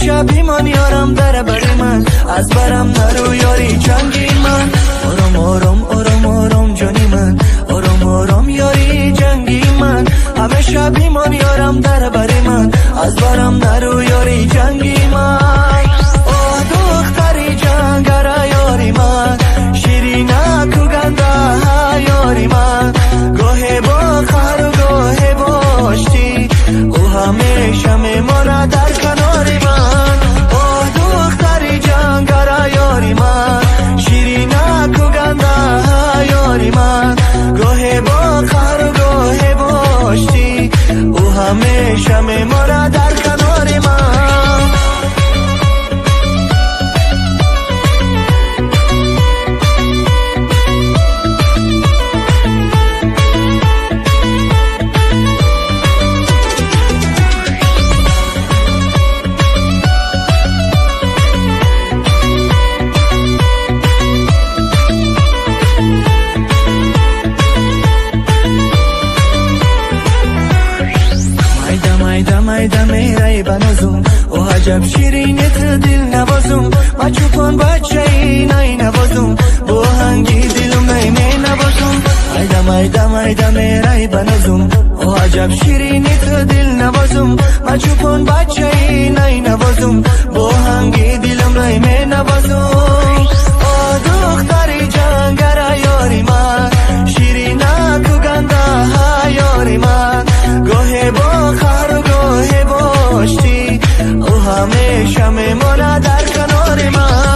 شب ایمان یارم در بر من، از برم نرو یاری جنگی من. آرام آرام آرام آرام جانی من، آرام آرام یاری جنگی من. همه شب ایمان یارم در بر من، از برم نرو یاری جنگی من. آه دختری جنگره یاری من، شیرینه تو گنده یاری من. گاهی با خر و گاهی با آشتی، او همیشه میمانه در کنار من. آه دختری جنگره یاری من، شیرینه تو گنده یاری من. گاهی با خر و گاهی با آشتی، او همیشه میمانه در کنار من. مایده میره بنازم، او عجب شیرینت دل نوازم. ما چوپان بچه نی نوازم، با هنگی دلم نی می نوازم. مایده میره بنازم، او عجب شیرینت دل نوازم. ما چوپان بچه نی نوازم، با هنگی دلم نی می نوازم. آه دختری جنگره یاری من، شیرینه تو گنده یاری من. گاهی با خر و گاهی با آشتی، او همیشه میمانه در کنار من.